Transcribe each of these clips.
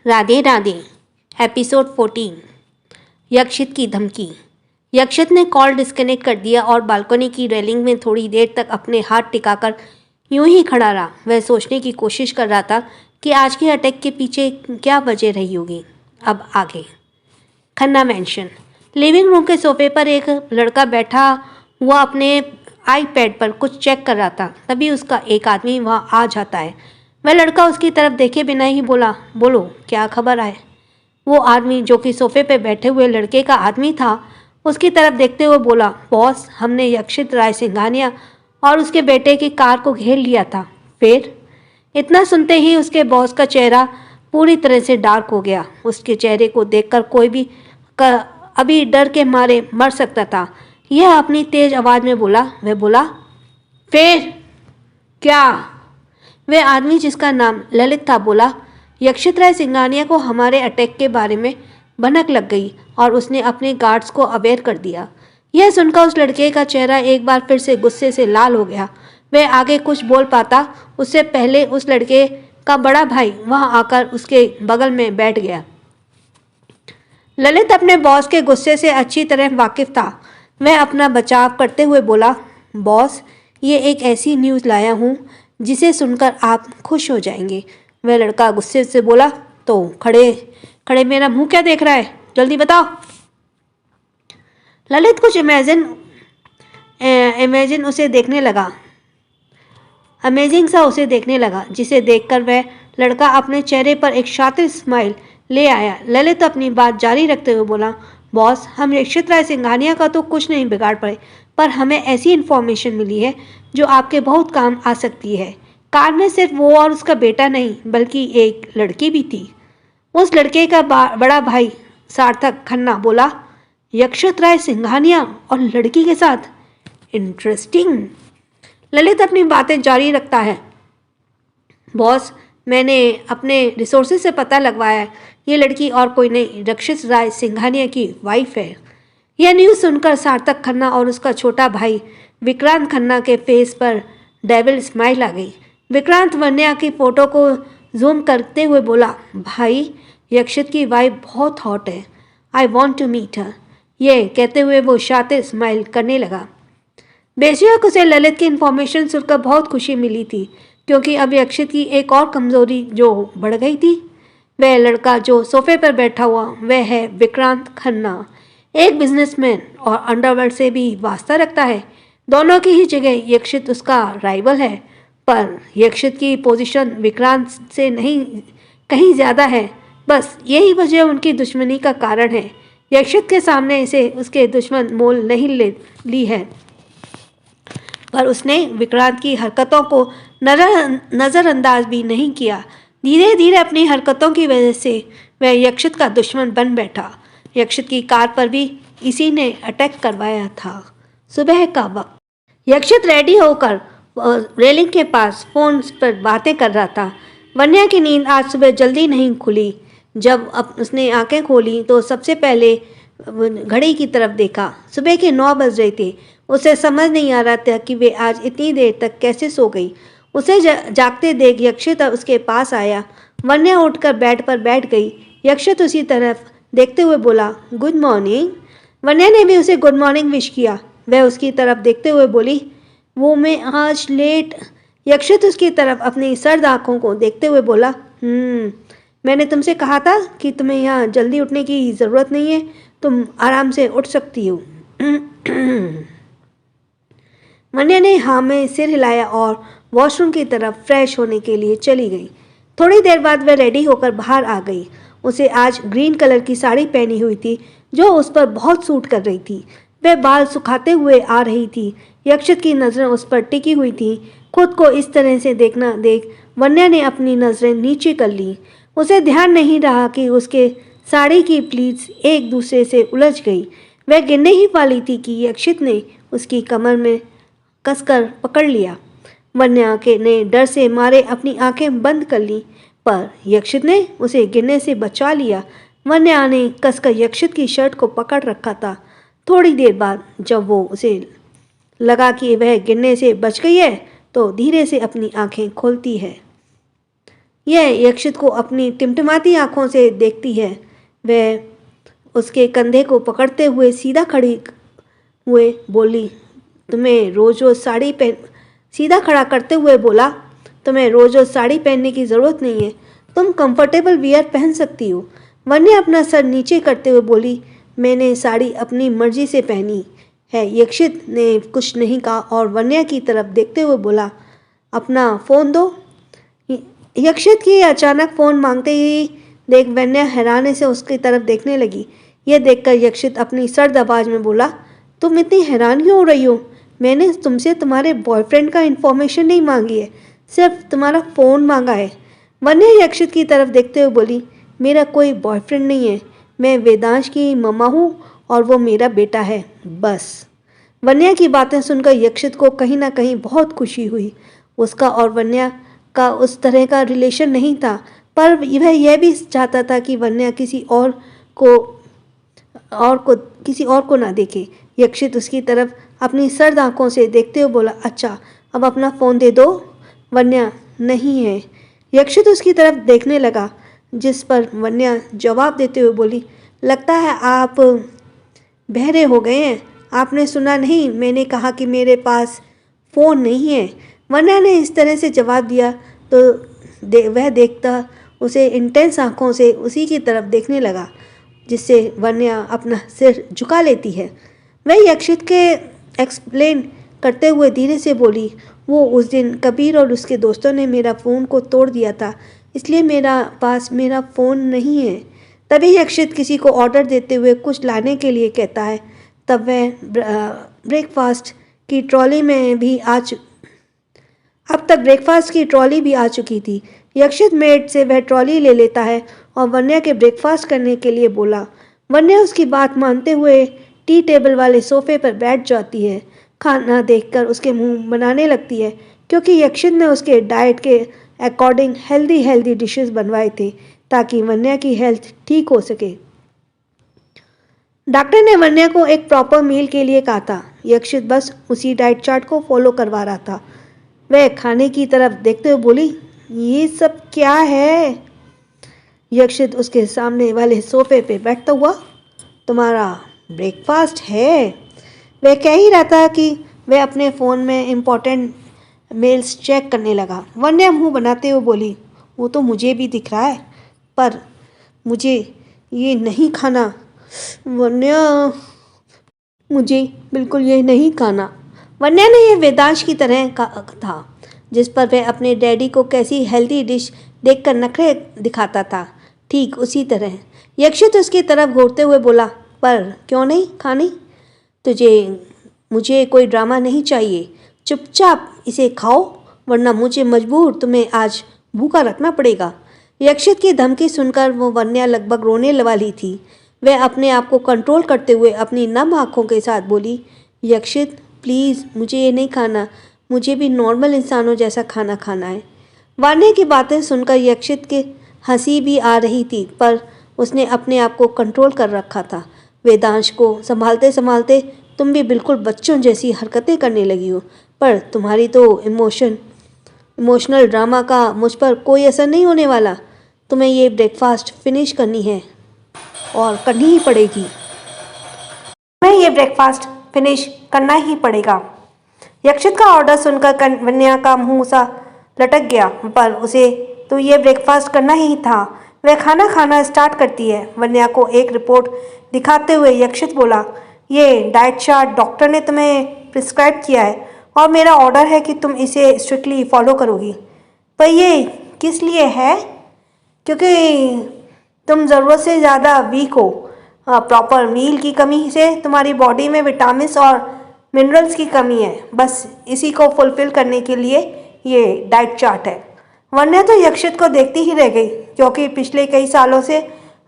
Radhe Radhe. Episode 14। यक्षित की धमकी। यक्षित ने कॉल डिस्कनेक्ट कर दिया और बालकनी की रेलिंग में थोड़ी देर तक अपने हाथ टिकाकर यूं ही खड़ा रहा। वह सोचने की कोशिश कर रहा था कि आज के अटैक के पीछे क्या वजह रही होगी। अब आगे। खन्ना मैंशन। लिविंग रूम के सोफे पर एक लड़का बैठा हुआ अपने आईपैड पर कुछ चेक कर रहा था। तभी उसका एक आदमी वहाँ आ जाता है। वह लड़का उसकी तरफ देखे बिना ही बोला, बोलो क्या खबर है। वो आदमी जो कि सोफे पे बैठे हुए लड़के का आदमी था, उसकी तरफ देखते हुए बोला, बॉस हमने यक्षित राय सिंघानिया और उसके बेटे की कार को घेर लिया था। फिर इतना सुनते ही उसके बॉस का चेहरा पूरी तरह से डार्क हो गया। उसके चेहरे को देखकर कोई भी अभी डर के मारे मर सकता था। यह अपनी तेज आवाज में बोला। वह बोला, फिर क्या। वह आदमी जिसका नाम ललित था बोला, यक्षित राय सिंघानिया को हमारे अटैक के बारे में भनक लग गई और उसने अपने गार्ड्स को अवेयर कर दिया। यह सुनकर उस लड़के का चेहरा एक बार फिर से गुस्से से लाल हो गया। वह आगे कुछ बोल पाता उससे पहले उस लड़के का बड़ा भाई वहां आकर उसके बगल में बैठ गया। ललित अपने बॉस के गुस्से से अच्छी तरह वाकिफ था। वह अपना बचाव करते हुए बोला, बॉस ये एक ऐसी न्यूज़ लाया हूँ जिसे सुनकर आप खुश हो जाएंगे। वह लड़का गुस्से से बोला, तो खड़े खड़े मेरा मुंह क्या देख रहा है, जल्दी बताओ। ललित कुछ इमेजिन उसे देखने लगा, अमेजिंग सा उसे देखने लगा, जिसे देखकर वह लड़का अपने चेहरे पर एक शातिर स्माइल ले आया। ललित अपनी बात जारी रखते हुए बोला, बॉस हम यक्षित राय सिंघानिया का तो कुछ नहीं बिगाड़ पाए, पर हमें ऐसी इन्फॉर्मेशन मिली है जो आपके बहुत काम आ सकती है। कार में सिर्फ वो और उसका बेटा नहीं बल्कि एक लड़की भी थी। उस लड़के का बड़ा भाई सार्थक खन्ना बोला, यक्षित राय सिंघानिया और लड़की के साथ, इंटरेस्टिंग। ललित अपनी बातें जारी रखता है, बॉस मैंने अपने रिसोर्सेज से पता लगवाया है, ये लड़की और कोई नहीं यक्षित राय सिंघानिया की वाइफ है। यह न्यूज़ सुनकर सार्थक खन्ना और उसका छोटा भाई विक्रांत खन्ना के फेस पर डेविल स्माइल आ गई। विक्रांत वन्या की फोटो को जूम करते हुए बोला, भाई यक्षित की वाइफ बहुत हॉट है, I want to meet her. ये कहते हुए वो शातिर स्माइल करने लगा। बेशक उसे ललित की इन्फॉर्मेशन सुनकर बहुत खुशी मिली थी, क्योंकि अब यक्षित की एक और कमजोरी जो बढ़ गई थी। वह लड़का जो सोफे पर बैठा हुआ वह है विक्रांत खन्ना, एक बिजनेसमैन और अंडरवर्ल्ड से भी वास्ता रखता है। दोनों की ही जगह यक्षित उसका राइवल है, पर यक्षित की पोजीशन विक्रांत से नहीं कहीं ज़्यादा है। बस यही वजह उनकी दुश्मनी का कारण है। यक्षित के सामने इसे उसके दुश्मन मोल नहीं ली है, पर उसने विक्रांत की हरकतों को नज़रअंदाज भी नहीं किया। धीरे धीरे अपनी हरकतों की वजह से वह यक्षित का दुश्मन बन बैठा। यक्षित की कार पर भी इसी ने अटैक करवाया था। सुबह का वक्त। यक्षित रेडी होकर रेलिंग के पास फोन पर बातें कर रहा था। वन्या की नींद आज सुबह जल्दी नहीं खुली। जब अब उसने आंखें खोली तो सबसे पहले घड़ी की तरफ देखा। सुबह के 9 बज रहे थे। उसे समझ नहीं आ रहा था कि वे आज इतनी देर तक कैसे सो गई। उसे जागते देख यक्षित उसके पास आया। वन्या उठकर बेड पर बैठ गई। यक्षित उसी तरफ देखते हुए बोला, गुड मॉर्निंग। वन्या ने भी उसे गुड मॉर्निंग विश किया। वह उसकी तरफ देखते हुए बोली, वो मैं आज लेट। यक्षित उसकी तरफ अपनी सर्द आंखों को देखते हुए बोला, मैंने तुमसे कहा था कि तुम्हें यहाँ जल्दी उठने की ज़रूरत नहीं है, तुम आराम से उठ सकती हो। वन्या ने हाँ में सिर हिलाया और वॉशरूम की तरफ फ्रेश होने के लिए चली गई। थोड़ी देर बाद वह रेडी होकर बाहर आ गई। उसे आज ग्रीन कलर की साड़ी पहनी हुई थी जो उस पर बहुत सूट कर रही थी। वह बाल सुखाते हुए आ रही थी। यक्षित की नज़रें उस पर टिकी हुई थी। खुद को इस तरह से देखना देख वन्या ने अपनी नज़रें नीचे कर ली। उसे ध्यान नहीं रहा कि उसके साड़ी की प्लीट्स एक दूसरे से उलझ गई। वह गिरने ही वाली थी कि यक्षित ने उसकी कमर में कसकर पकड़ लिया। वन्या के ने डर से मारे अपनी आंखें बंद कर ली, पर यक्षित ने उसे गिरने से बचा लिया। वन्या ने कसकर यक्षित की शर्ट को पकड़ रखा था। थोड़ी देर बाद जब वो उसे लगा कि वह गिरने से बच गई है, तो धीरे से अपनी आंखें खोलती है। यह यक्षित को अपनी टिमटिमाती आंखों से देखती है। वह उसके कंधे को पकड़ते हुए सीधा खड़ी हुए बोली, तुम्हें रोज रोज साड़ी पहन सीधा खड़ा करते हुए बोला, तुम्हें रोज रोज साड़ी पहनने की ज़रूरत नहीं है, तुम कंफर्टेबल वियर पहन सकती हो। वन्या अपना सर नीचे करते हुए बोली, मैंने साड़ी अपनी मर्जी से पहनी है। यक्षित ने कुछ नहीं कहा और वन्या की तरफ देखते हुए बोला, अपना फ़ोन दो। यक्षित की अचानक फ़ोन मांगते ही देख वन्या हैरानी से उसकी तरफ देखने लगी। यह देखकर यक्षित अपनी सर्द आवाज़ में बोला, तुम इतनी हैरान क्यों हो रही हो? मैंने तुमसे तुम्हारे बॉयफ्रेंड का इन्फॉर्मेशन नहीं मांगी है, सिर्फ तुम्हारा फ़ोन मांगा है। वन्या यक्षित की तरफ देखते हुए बोली, मेरा कोई बॉयफ्रेंड नहीं है, मैं वेदांश की मम्मा हूँ और वो मेरा बेटा है, बस। वन्या की बातें सुनकर यक्षित को कहीं ना कहीं बहुत खुशी हुई। उसका और वन्या का उस तरह का रिलेशन नहीं था, पर वह यह भी चाहता था कि वन्या किसी और को ना देखे। यक्षित उसकी तरफ अपनी सर्द आंखों से देखते हुए बोला, अच्छा अब अपना फ़ोन दे दो। वन्या, नहीं है। यक्षित उसकी तरफ देखने लगा, जिस पर वन्या जवाब देते हुए बोली, लगता है आप बहरे हो गए हैं, आपने सुना नहीं, मैंने कहा कि मेरे पास फ़ोन नहीं है। वन्या ने इस तरह से जवाब दिया तो वह देखता उसे इंटेंस आंखों से उसी की तरफ देखने लगा, जिससे वन्या अपना सिर झुका लेती है। वह यक्षित के एक्सप्लेन करते हुए धीरे से बोली, वो उस दिन कबीर और उसके दोस्तों ने मेरा फ़ोन को तोड़ दिया था, इसलिए मेरा फ़ोन नहीं है। तभी यक्षित किसी को ऑर्डर देते हुए कुछ लाने के लिए कहता है। तब वह ब्रेकफास्ट की ट्रॉली में भी अब तक ब्रेकफास्ट की ट्रॉली भी आ चुकी थी। यक्षित मेड से वह ट्रॉली ले लेता है और वन्या के ब्रेकफास्ट करने के लिए बोला। वन्या उसकी बात मानते हुए टी टेबल वाले सोफे पर बैठ जाती है। खाना देखकर उसके मुंह बनाने लगती है, क्योंकि यक्षित ने उसके डाइट के अकॉर्डिंग हेल्दी डिशेस बनवाए थे ताकि वन्या की हेल्थ ठीक हो सके। डॉक्टर ने वन्या को एक प्रॉपर मील के लिए कहा था। यक्षित बस उसी डाइट चार्ट को फॉलो करवा रहा था। वह खाने की तरफ देखते हुए बोली, ये सब क्या है? यक्षित उसके सामने वाले सोफे पे बैठता हुआ, तुम्हारा ब्रेकफास्ट है। वह कह ही रहा था कि वह अपने फ़ोन में इम्पोर्टेंट मेल्स चेक करने लगा। वन्या मुंह बनाते हुए बोली, वो तो मुझे भी दिख रहा है, पर मुझे ये नहीं खाना। वन्या, मुझे बिल्कुल ये नहीं खाना। वन्या ने यह वेदांश की तरह का था, जिस पर वह अपने डैडी को कैसी हेल्दी डिश देखकर नखरे दिखाता था, ठीक उसी तरह। यक्षित उसकी तरफ घूरते हुए बोला, पर क्यों नहीं खानी? मुझे कोई ड्रामा नहीं चाहिए, चुपचाप इसे खाओ, वरना मुझे मजबूर तुम्हें आज भूखा रखना पड़ेगा। यक्षित की धमकी सुनकर वो वन्या लगभग रोने वाली थी। वह अपने आप को कंट्रोल करते हुए अपनी नम आँखों के साथ बोली, यक्षित प्लीज़ मुझे ये नहीं खाना, मुझे भी नॉर्मल इंसानों जैसा खाना खाना है। वन्या की बातें सुनकर यक्षित की हंसी भी आ रही थी, पर उसने अपने आप को कंट्रोल कर रखा था। वेदांश को संभालते संभालते, तुम भी बिल्कुल बच्चों जैसी हरकतें करने लगी हो, पर तुम्हारी तो इमोशनल ड्रामा का मुझ पर कोई असर नहीं होने वाला। तुम्हें ये ब्रेकफास्ट फिनिश करनी है और करनी ही पड़ेगी। तुम्हें ये ब्रेकफास्ट फिनिश करना ही पड़ेगा। यक्षित का ऑर्डर सुनकर वन्या का मुंह सा लटक गया, पर उसे तो ये ब्रेकफास्ट करना ही था। वह खाना खाना स्टार्ट करती है। वन्या को एक रिपोर्ट दिखाते हुए यक्षित बोला, ये डाइट चार्ट डॉक्टर ने तुम्हें प्रिस्क्राइब किया है और मेरा ऑर्डर है कि तुम इसे स्ट्रिक्टली फॉलो करोगी। पर ये किस लिए है? क्योंकि तुम ज़रूरत से ज़्यादा वीक हो। प्रॉपर मील की कमी से तुम्हारी बॉडी में विटामिन्स और मिनरल्स की कमी है। बस इसी को फुलफिल करने के लिए ये डाइट चार्ट है। वन्या तो यक्षित को देखती ही रह गई, क्योंकि पिछले कई सालों से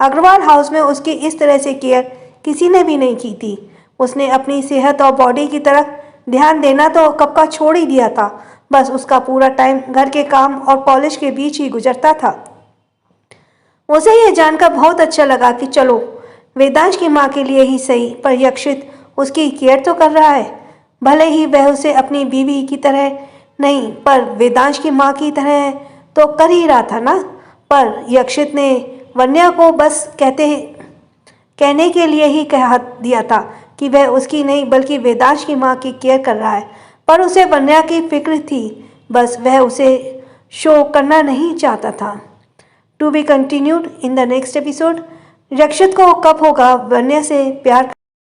अग्रवाल हाउस में उसकी इस तरह से केयर किसी ने भी नहीं की थी। उसने अपनी सेहत और बॉडी की तरफ ध्यान देना तो कब का छोड़ ही दिया था। बस उसका पूरा टाइम घर के काम और कॉलेज के बीच ही गुजरता था। उसे यह जानकर बहुत अच्छा लगा कि चलो वेदांश की माँ के लिए ही सही, पर यक्षित उसकी केयर तो कर रहा है। भले ही वह उसे अपनी बीवी की तरह नहीं, पर वेदांश की माँ की तरह तो कर ही रहा था ना। पर यक्षित ने वन्या को बस कहने के लिए ही कह दिया था कि वह उसकी नहीं बल्कि वेदांश की माँ की केयर कर रहा है। पर उसे वन्या की फिक्र थी, बस वह उसे शो करना नहीं चाहता था। To be continued in the next episode. Yakshit को कब होगा वन्या से प्यार